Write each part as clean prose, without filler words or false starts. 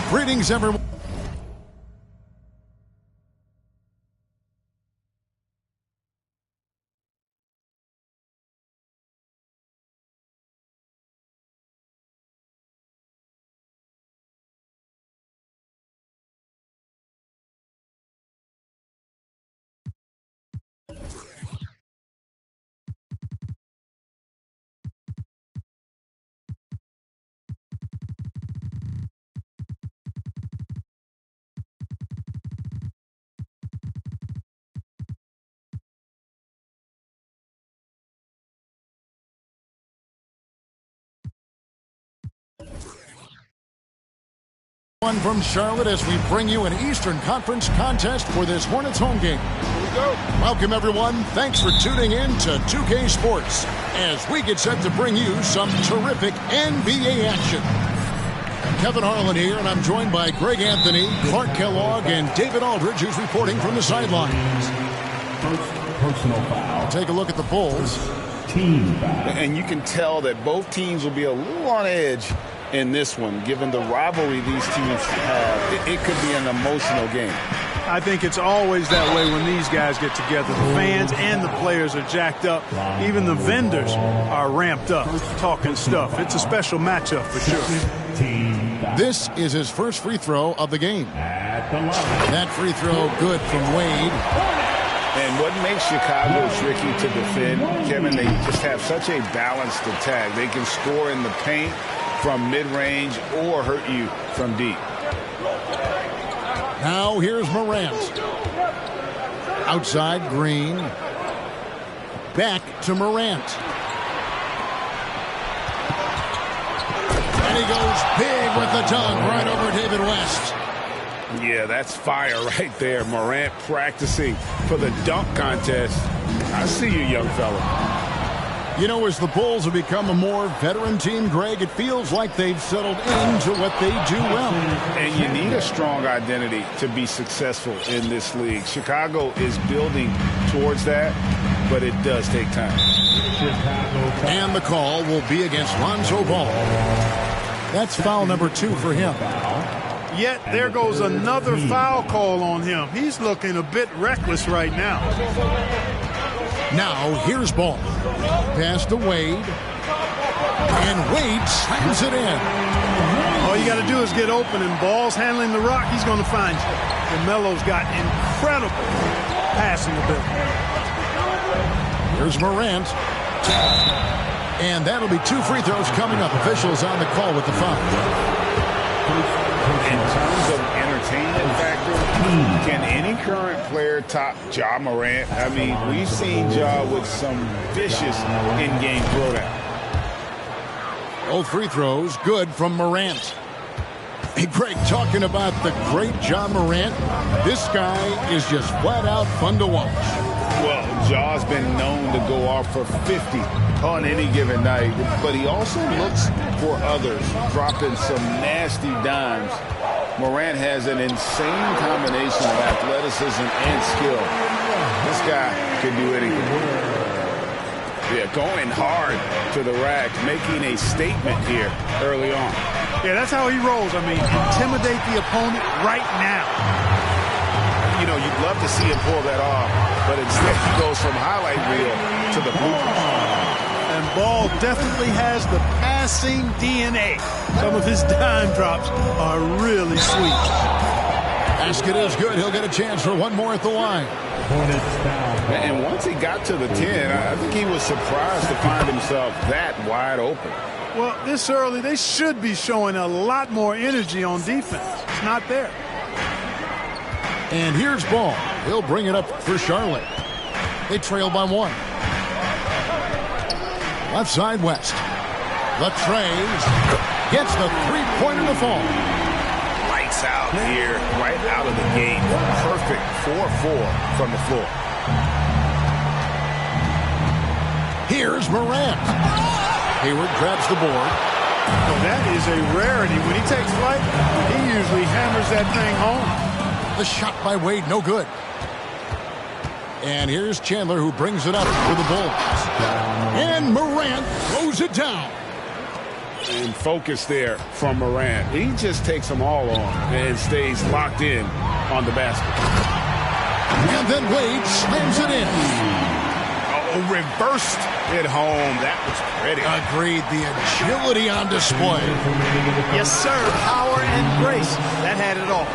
Greetings, everyone. From Charlotte as we bring you an Eastern Conference contest for this Hornets home game. Here we go. Welcome, everyone. Thanks for tuning in to 2K Sports as we get set to bring you some terrific NBA action. Kevin Harlan here, and I'm joined by Greg Anthony, Clark Kellogg, and David Aldridge, who's reporting from the sidelines. First personal foul. Take a look at the Bulls. Team foul. And you can tell that both teams will be a little on edge in this one, given the rivalry these teams have. It could be an emotional game. I think it's always that way when these guys get together. The fans and the players are jacked up. Even the vendors are ramped up, talking stuff. It's a special matchup for sure. This is his first free throw of the game. That free throw good from Wade. And what makes Chicago tricky to defend, Kevin, they just have such a balanced attack. They can score in the paint from mid-range or hurt you from deep. Now here's Morant. Outside Green. Back to Morant. And he goes big with the dunk right over David West. Yeah, that's fire right there. Morant practicing for the dunk contest. I see you, young fella. You know, as the Bulls have become a more veteran team, Greg, it feels like they've settled into what they do well. And you need a strong identity to be successful in this league. Chicago is building towards that, but it does take time. And the call will be against Lonzo Ball. That's foul number 2 for him. Yet there goes another foul call on him. He's looking a bit reckless right now. Now here's Ball. Pass to Wade. And Wade slams it in. All you got to do is get open, and Ball's handling the rock. He's going to find you. LaMelo's got incredible passing ability. Here's Morant. And that'll be 2 free throws coming up. Officials on the call with the foul. In terms of entertainment factor, can any current player top Ja Morant? I mean, we've seen Ja with some vicious in-game throwdown. Both free throws good from Morant. Hey, Greg, talking about the great Ja Morant, this guy is just flat out fun to watch. Well, Ja's been known to go off for 50 on any given night, but he also looks for others, dropping some nasty dimes. Morant has an insane combination of athleticism and skill. This guy can do anything. Yeah, going hard to the rack, making a statement here early on. Yeah, that's how he rolls. I mean, intimidate the opponent right now. You know, you'd love to see him pull that off, but instead he goes from highlight reel to the bloopers. And Ball definitely has the passing DNA. Some of his dime drops are really sweet. Basket is good. He'll get a chance for one more at the line. And once he got to the 10, I think he was surprised to find himself that wide open. Well, this early, they should be showing a lot more energy on defense. It's not there. And here's Ball. He'll bring it up for Charlotte. They trail by 1. Left side West. Latrez gets the three-pointer to fall. Lights out here, right out of the gate. Perfect 4-4 from the floor. Here's Morant. Hayward grabs the board. Well, that is a rarity. When he takes flight, he usually hammers that thing home. The shot by Wade, no good. And here's Chandler, who brings it up for the Bulls. And Morant throws it down. and focus there from Morant. He just takes them all on and stays locked in on the basket. And then Wade slams it in. Oh, reversed it home. That was pretty. Agreed. The agility on display. Yes, sir. Power and grace. That had it all.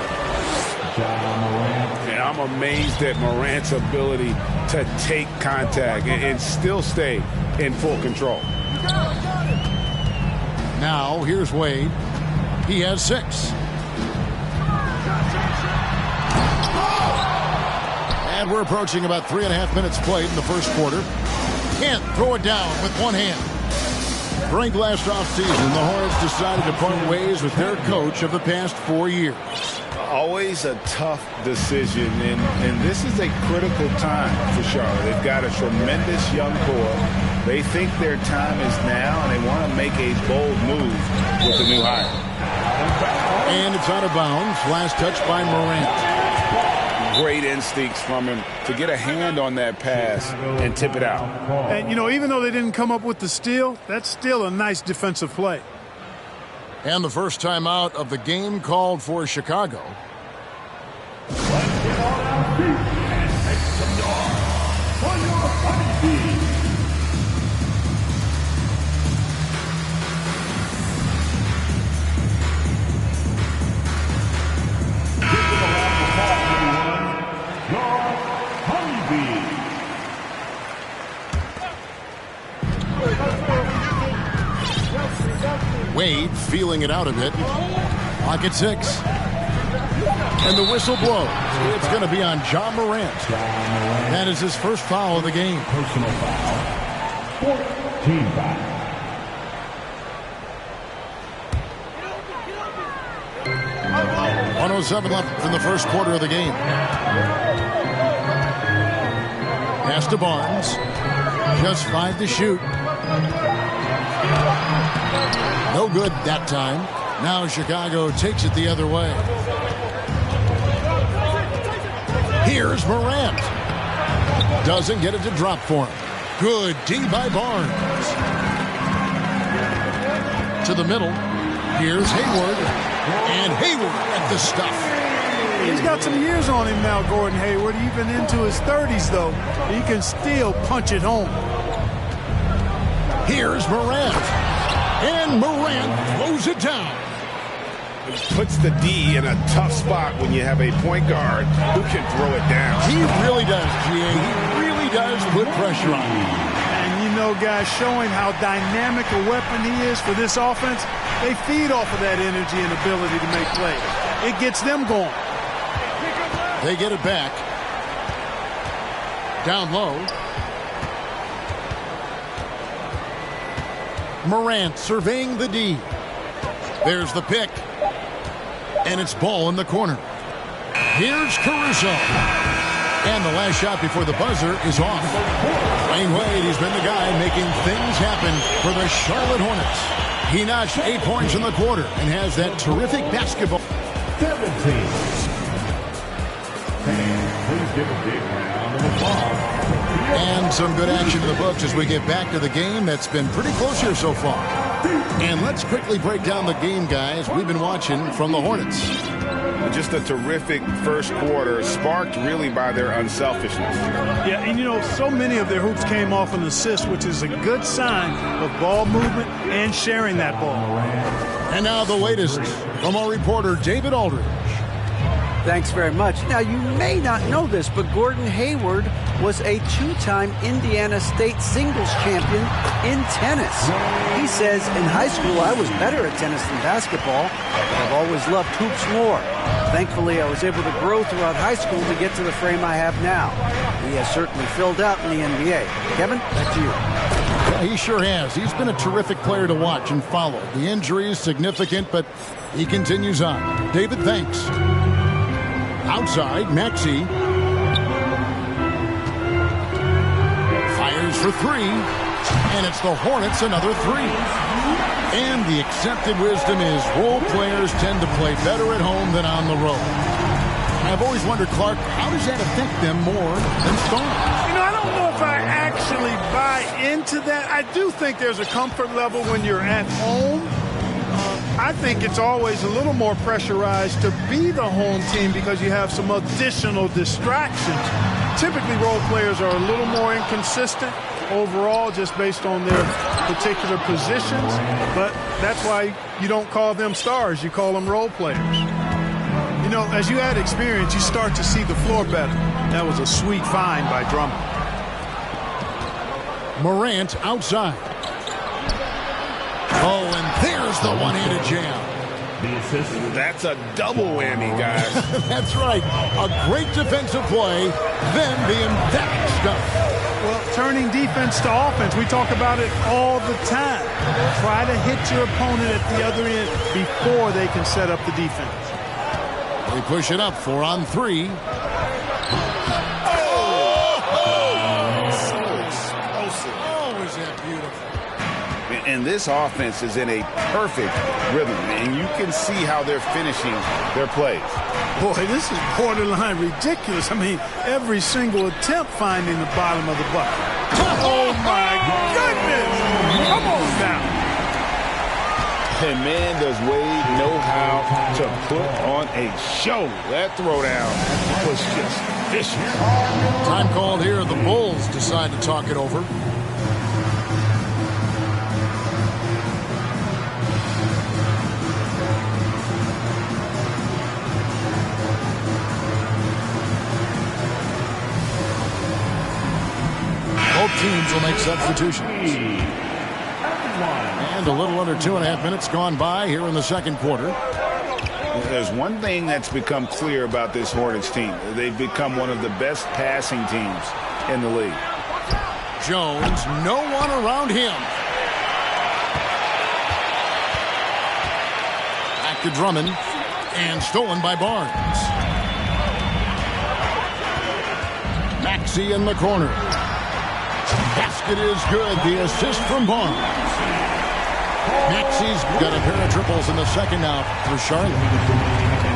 And I'm amazed at Morant's ability to take contact and still stay in full control. Now, here's Wade. He has 6. And we're approaching about 3.5 minutes played in the first quarter. Can't throw it down with one hand. During last offseason, the Hornets decided to part ways with their coach of the past 4 years. Always a tough decision, and this is a critical time for Charlotte. They've got a tremendous young core. They think their time is now, and they want to make a bold move with the new hire. And it's out of bounds. Last touch by Morant. Great instincts from him to get a hand on that pass and tip it out. And, you know, even though they didn't come up with the steal, that's still a nice defensive play. And the first timeout of the game called for Chicago. Wade feeling it out a bit. Clock at 6. And the whistle blows. It's going to be on John Morant. That is his first foul of the game. Personal foul. 14 foul. .107 left in the first quarter of the game. Pass to Barnes. Just 5 to shoot. No good that time. Now Chicago takes it the other way. Here's Morant. Doesn't get it to drop for him. Good D by Barnes. To the middle. Here's Hayward. And Hayward at the stuff. He's got some years on him now, Gordon Hayward. Even into his 30s, though. He can still punch it home. Here's Morant. And Morant throws it down. It puts the D in a tough spot when you have a point guard who can throw it down. He really does, G.A. He really does put pressure on him. And you know, guys, showing how dynamic a weapon he is for this offense, they feed off of that energy and ability to make plays. It gets them going. They get it back. Down low. Morant surveying the D. There's the pick. And it's ball in the corner. Here's Caruso. And the last shot before the buzzer is off. Dwayne Wade, he's been the guy making things happen for the Charlotte Hornets. He notched 8 points in the quarter and has that terrific basketball. 17. Please give a big round of applause. And some good action in the books as we get back to the game that's been pretty close here so far. And let's quickly break down the game, guys, we've been watching from the Hornets. Just a terrific first quarter, sparked really by their unselfishness. Yeah, and you know, so many of their hoops came off an assist, which is a good sign of ball movement and sharing that ball. And now the latest from our reporter, David Aldridge. Thanks very much. Now, you may not know this, but Gordon Hayward was a 2-time Indiana State singles champion in tennis. He says, in high school, I was better at tennis than basketball, but I've always loved hoops more. Thankfully, I was able to grow throughout high school to get to the frame I have now. He has certainly filled out in the NBA. Kevin, back to you. Yeah, he sure has. He's been a terrific player to watch and follow. The injury is significant, but he continues on. David, thanks. Outside, Maxey fires for 3, and it's the Hornets another 3. And the accepted wisdom is role players tend to play better at home than on the road. I've always wondered, Clark, how does that affect them more than stars? You know, I don't know if I actually buy into that. I do think there's a comfort level when you're at home, I think it's always a little more pressurized to be the home team because you have some additional distractions. Typically, role players are a little more inconsistent overall just based on their particular positions, but that's why you don't call them stars. You call them role players. You know, as you add experience, you start to see the floor better. That was a sweet find by Drummond. Morant outside. Oh, and there's the one-handed jam. That's a double whammy, guys. That's right. A great defensive play, then the emphatic stuff. Well, turning defense to offense, we talk about it all the time. Try to hit your opponent at the other end before they can set up the defense. They push it up 4 on 3. So explosive. Oh, is that beautiful. And this offense is in a perfect rhythm, and you can see how they're finishing their plays. Boy, this is borderline ridiculous. I mean, every single attempt finding the bottom of the bucket. Oh, my goodness! Come on now. And man, does Wade know how to put on a show. That throwdown was just vicious. Time called here. The Bulls decide to talk it over. Both teams will make substitutions. And a little under 2.5 minutes gone by here in the second quarter. There's one thing that's become clear about this Hornets team. They've become one of the best passing teams in the league. Jones, no one around him. Back to Drummond, and stolen by Barnes. Maxey in the corner. Basket is good. The assist from Barnes. Maxey's got a pair of triples in the second now for Charlotte.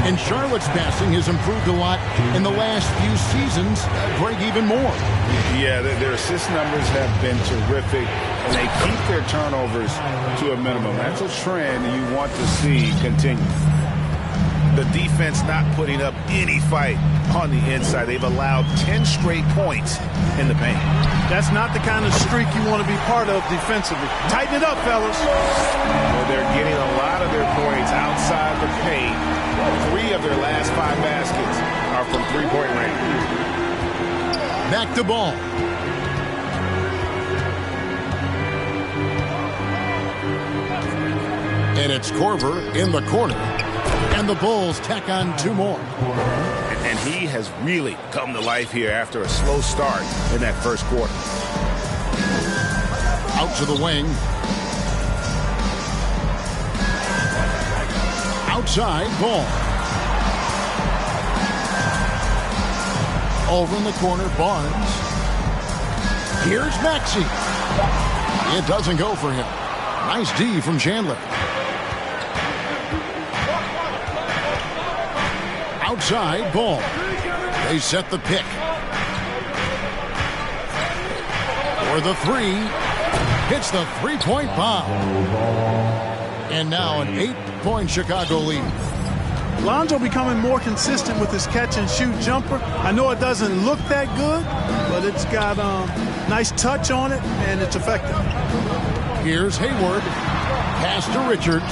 And Charlotte's passing has improved a lot in the last few seasons. Break even more. Yeah, their assist numbers have been terrific, and they keep their turnovers to a minimum. That's a trend you want to see continue. The defense not putting up any fight on the inside. They've allowed 10 straight points in the paint. That's not the kind of streak you want to be part of defensively. Tighten it up, fellas. Well, they're getting a lot of their points outside the paint. 3 of their last 5 baskets are from three-point range. Back to ball. And it's Korver in the corner. And the Bulls tack on 2 more. And he has really come to life here after a slow start in that first quarter. Out to the wing. Outside, ball. Over in the corner, Barnes. Here's Maxey. It doesn't go for him. Nice D from Chandler. Outside, ball. They set the pick. For the 3. Hits the three-point bomb. And now an 8-point Chicago lead. Lonzo becoming more consistent with his catch-and-shoot jumper. I know it doesn't look that good, but it's got nice touch on it, and it's effective. Here's Hayward. Pass to Richards.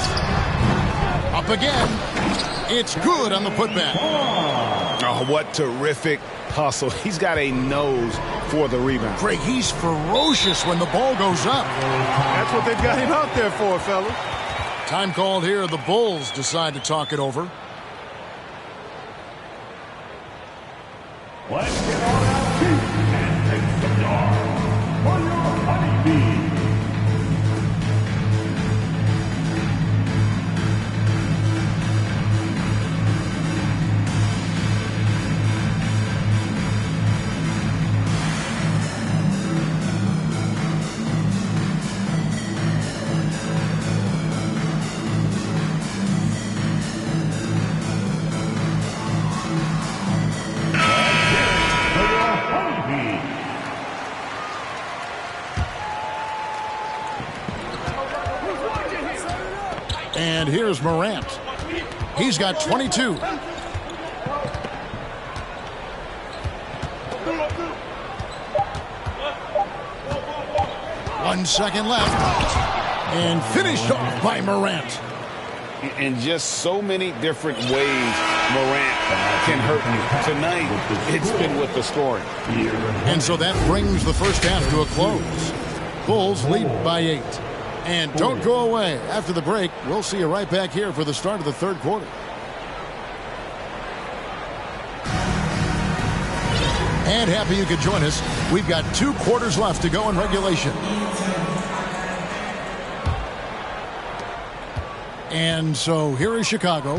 Up again. It's good on the putback. Oh, what terrific hustle. He's got a nose for the rebound. Craig, he's ferocious when the ball goes up. That's what they've got him out there for, fellas. Time called here. The Bulls decide to talk it over. Let's get on out to and take the star for your honeybee. And here's Morant. He's got 22. 1 second left. And finished off by Morant. In just so many different ways, Morant can hurt you. Tonight, it's been with the scoring. And so that brings the first half to a close. Bulls lead by 8. And don't go away. After the break, we'll see you right back here for the start of the third quarter. And happy you could join us. We've got 2 quarters left to go in regulation. And so here is Chicago.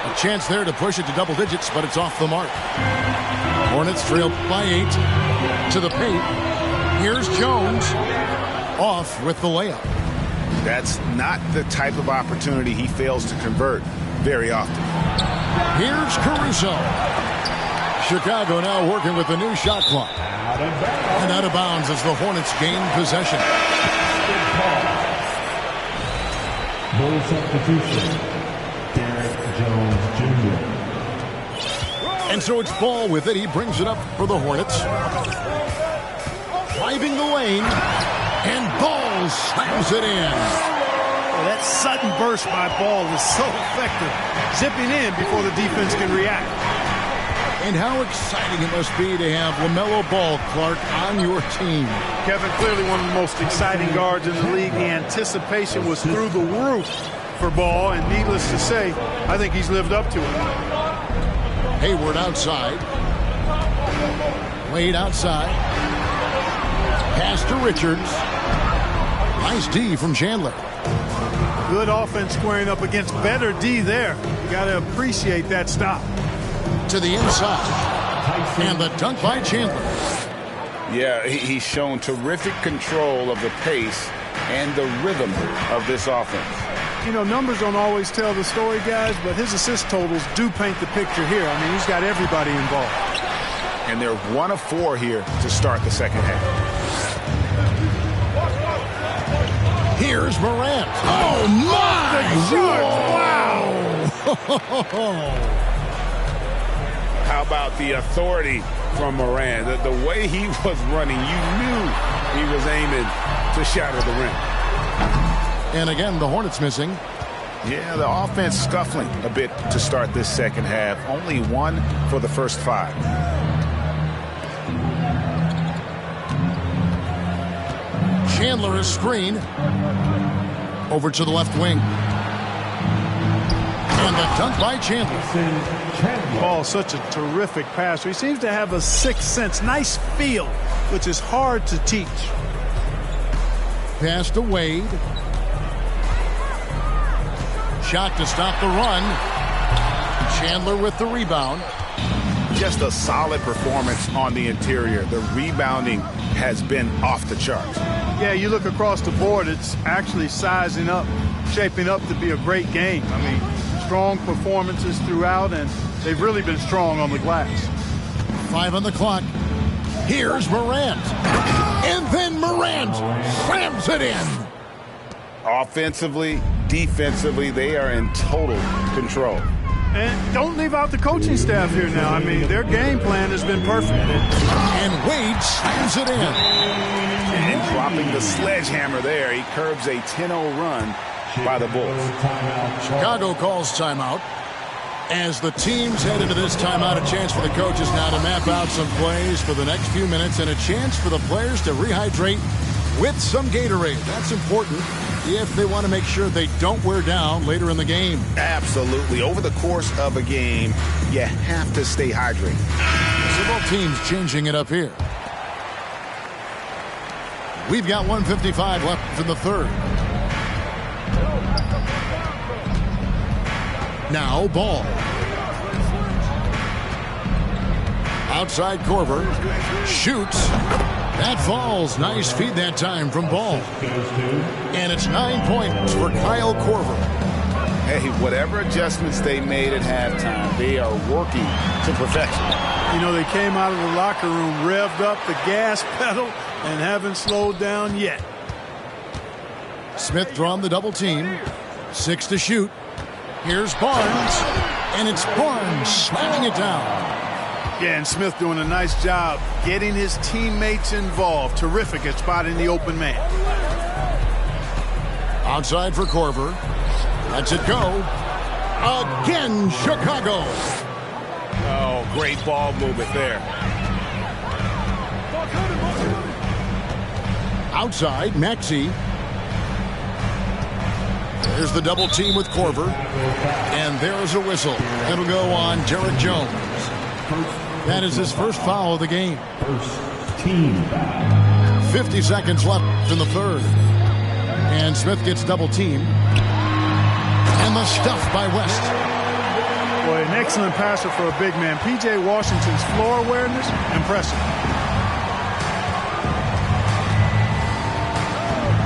A chance there to push it to double digits, but it's off the mark. Hornets trail by 8 to the paint. Here's Jones off with the layup. That's not the type of opportunity he fails to convert very often. Here's Caruso. Chicago now working with the new shot clock. And out of bounds as the Hornets gain possession. No substitution. Derek Jones Jr. And so it's Ball with it. He brings it up for the Hornets. Driving the lane. And Ball slams it in. That sudden burst by Ball is so effective. Zipping in before the defense can react. And how exciting it must be to have LaMelo Ball, Clark, on your team. Kevin, clearly one of the most exciting guards in the league. The anticipation was through the roof for Ball, and needless to say, I think he's lived up to it. Hayward outside. Wade outside. Pass to Richards. Nice D from Chandler. Good offense squaring up against better D there. You got to appreciate that stop. To the inside. And the dunk by Chandler. Yeah, he's shown terrific control of the pace and the rhythm of this offense. You know, numbers don't always tell the story, guys, but his assist totals do paint the picture here. I mean, he's got everybody involved. And they're 1 of 4 here to start the second half. Here's Morant. Oh, my! Wow! How about the authority from Morant? The way he was running, you knew he was aiming to shatter the rim. And again, the Hornets missing. Yeah, the offense scuffling a bit to start this second half. Only 1 for the first 5. Chandler is screen. Over to the left wing. And the dunk by Chandler. Ball, such a terrific passer. He seems to have a sixth sense, nice feel, which is hard to teach. Pass to Wade. Shot to stop the run. Chandler with the rebound. Just a solid performance on the interior. The rebounding has been off the charts. Yeah, you look across the board, it's actually sizing up, shaping up to be a great game. I mean, strong performances throughout, and they've really been strong on the glass. 5 on the clock. Here's Morant. And then Morant slams it in. Offensively, defensively, they are in total control. And don't leave out the coaching staff here now. I mean, their game plan has been perfect. And Wade slams it in. And dropping the sledgehammer there, he curbs a 10-0 run by the Bulls. Chicago calls timeout. As the teams head into this timeout, a chance for the coaches now to map out some plays for the next few minutes and a chance for the players to rehydrate with some Gatorade. That's important if they want to make sure they don't wear down later in the game. Absolutely. Over the course of a game, you have to stay hydrated. So both teams changing it up here. We've got 1:55 left in the third. Now Ball. Outside Korver. Shoots. That falls. Nice feed that time from Ball. And it's 9 points for Kyle Korver. Hey, whatever adjustments they made at halftime, they are working to perfection. You know, they came out of the locker room, revved up the gas pedal, and haven't slowed down yet. Smith drawn the double team. 6 to shoot. Here's Barnes. And it's Barnes slamming it down. Yeah, and Smith doing a nice job getting his teammates involved. Terrific at spotting the open man. Outside for Korver. Lets it go. Again, Chicago. Oh, great ball movement there. Outside, Maxey. There's the double team with Korver. And there's a whistle. It'll go on Derek Jones. That is his first foul of the game. First team foul. 50 seconds left in the third. And Smith gets double team. And the stuff by West. Boy, an excellent passer for a big man. P.J. Washington's floor awareness, impressive.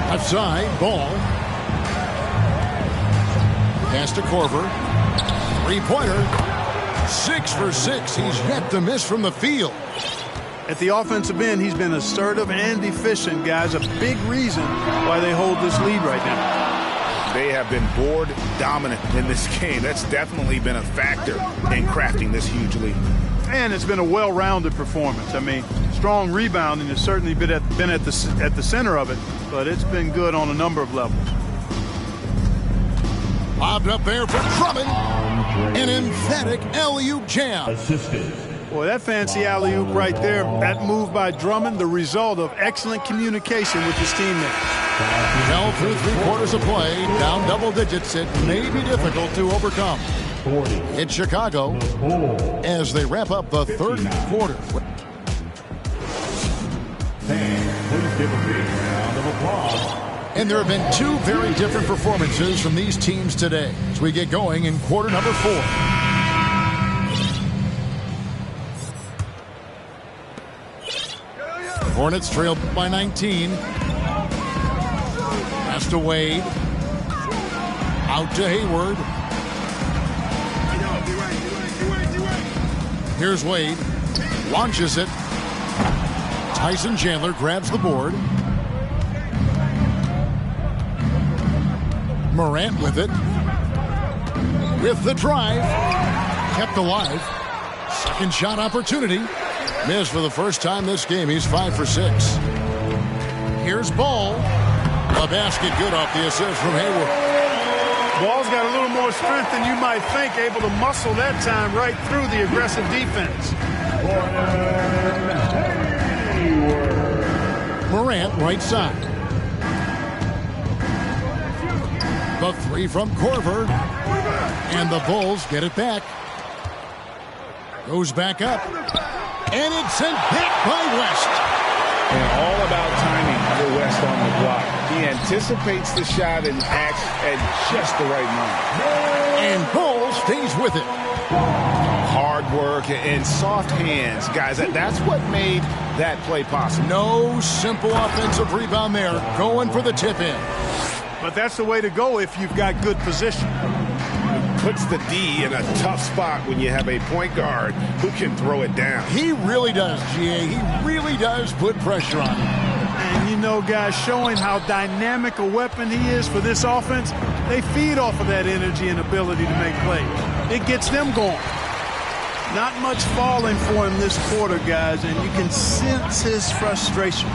Left side, Ball. Pass to Korver. Three-pointer. 6 for 6. He's yet to miss from the field. At the offensive end, he's been assertive and efficient, guys. A big reason why they hold this lead right now. They have been board dominant in this game. That's definitely been a factor in crafting this huge lead. And it's been a well-rounded performance. I mean, strong rebounding has certainly been at the center of it, but it's been good on a number of levels. Lobbed up there for Drummond. An emphatic alley-oop jam. Assisted. Boy, that fancy alley-oop right there, that move by Drummond, the result of excellent communication with his teammates. Well, through 3 quarters of play, down double digits, it may be difficult to overcome. 40. It's Chicago as they wrap up the third quarter. Fans, please give a big round of applause. And there have been 2 very different performances from these teams today as we get going in quarter number 4. Hornets trailed by 19. Pass to Wade. Out to Hayward. Here's Wade. Launches it. Tyson Chandler grabs the board. Morant with it. With the drive. Kept alive. Second shot opportunity. Missed for the first time this game. He's 5 for 6. Here's Ball. A basket good off the assist from Hayward. Ball's got a little more strength than you might think, able to muscle that time right through the aggressive defense. Morant right side. The 3 from Korver. And the Bulls get it back. Goes back up. And it's sent back by West. And all about timing for West on the block. He anticipates the shot and acts at just the right moment. And Ball stays with it. Hard work and soft hands, guys. That's what made that play possible. No simple offensive rebound there. Going for the tip in. But that's the way to go if you've got good position. Puts the D in a tough spot when you have a point guard who can throw it down. He really does, GA. He really does put pressure on him. And you know, guys, showing how dynamic a weapon he is for this offense, they feed off of that energy and ability to make plays. It gets them going. Not much falling for him this quarter, guys, and you can sense his frustration.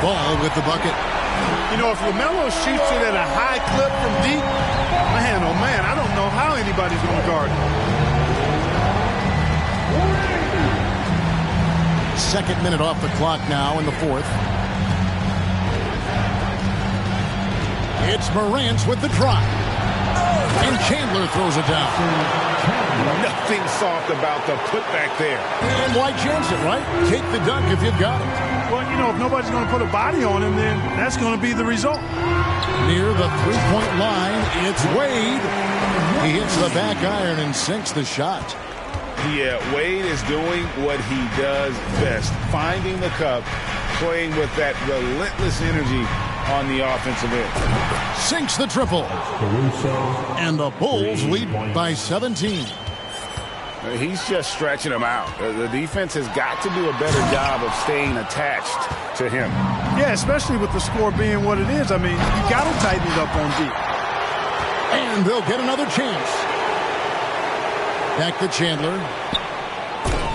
Ball with the bucket. You know, if LaMelo shoots it at a high clip from deep, man, oh man, I don't know how anybody's going to guard it. Second minute off the clock now in the fourth. It's Morant with the drive. And Chandler throws it down. Nothing soft about the putback there. And why chance it, right? Take the dunk if you've got it. Well, you know, if nobody's going to put a body on him, then that's going to be the result. Near the three-point line, it's Wade. He hits the back iron and sinks the shot. Yeah, Wade is doing what he does best. Finding the cup, playing with that relentless energy on the offensive end. Sinks the triple. And the Bulls lead by 17. He's just stretching him out. The defense has got to do a better job of staying attached to him. Yeah, especially with the score being what it is. I mean, you got to tighten it up on D. And they'll get another chance. Back to Chandler.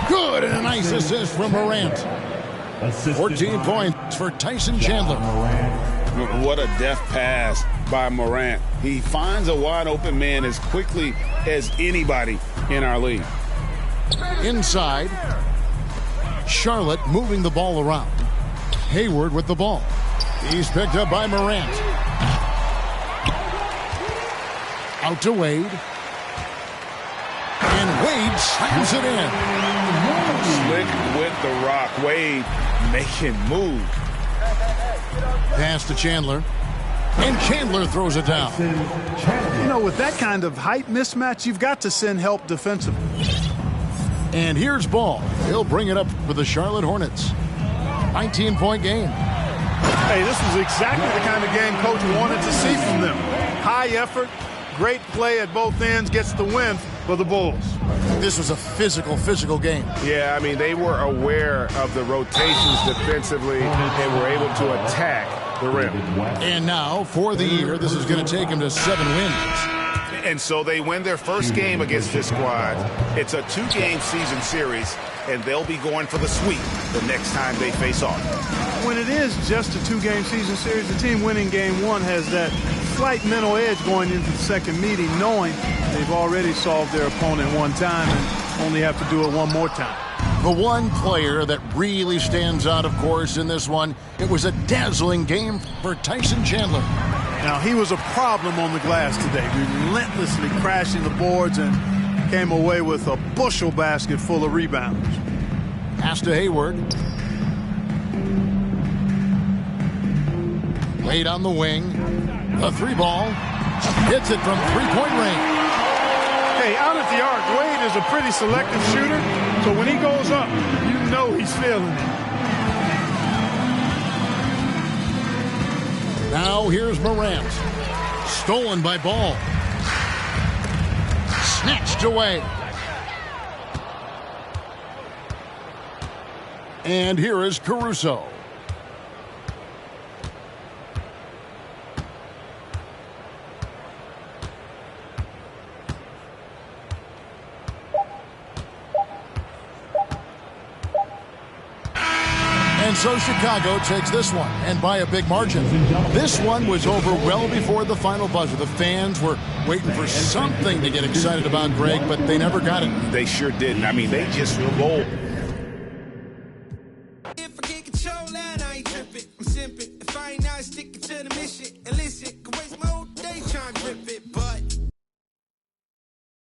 Good, and a nice assist from Morant. 14 points for Tyson Chandler. What a deft pass by Morant. He finds a wide open man as quickly as anybody in our league. Inside, Charlotte moving the ball around. Hayward with the ball. He's picked up by Morant. Out to Wade. And Wade slams it in. Slick with the rock. Wade making move. Pass to Chandler. And Chandler throws it down. You know, with that kind of height mismatch, you've got to send help defensively. And here's Ball. He'll bring it up for the Charlotte Hornets. 19-point game. Hey, this was exactly the kind of game Coach wanted to see from them. High effort, great play at both ends, gets the win for the Bulls. This was a physical game. Yeah, I mean, they were aware of the rotations defensively and were able to attack the rim. And now, for the year, this is going to take them to 7 wins. And so they win their first game against this squad. It's a 2-game season series, and they'll be going for the sweep the next time they face off. When it is just a 2-game season series, the team winning game 1 has that slight mental edge going into the second meeting, knowing they've already solved their opponent one time and only have to do it one more time. The one player that really stands out, of course, in this one, it was a dazzling game for Tyson Chandler. Now, he was a problem on the glass today, relentlessly crashing the boards and came away with a bushel basket full of rebounds. Pass to Hayward. Wade on the wing. A 3-ball. Hits it from 3-point range. Hey, out at the arc, Wade is a pretty selective shooter, so when he goes up, you know he's feeling it. Now here's Morant. Stolen by Ball. Snatched away. And here is Caruso. And so Chicago takes this one, and by a big margin. This one was over well before the final buzzer. The fans were waiting for something to get excited about, Greg, but they never got it. They sure didn't. I mean, they just rolled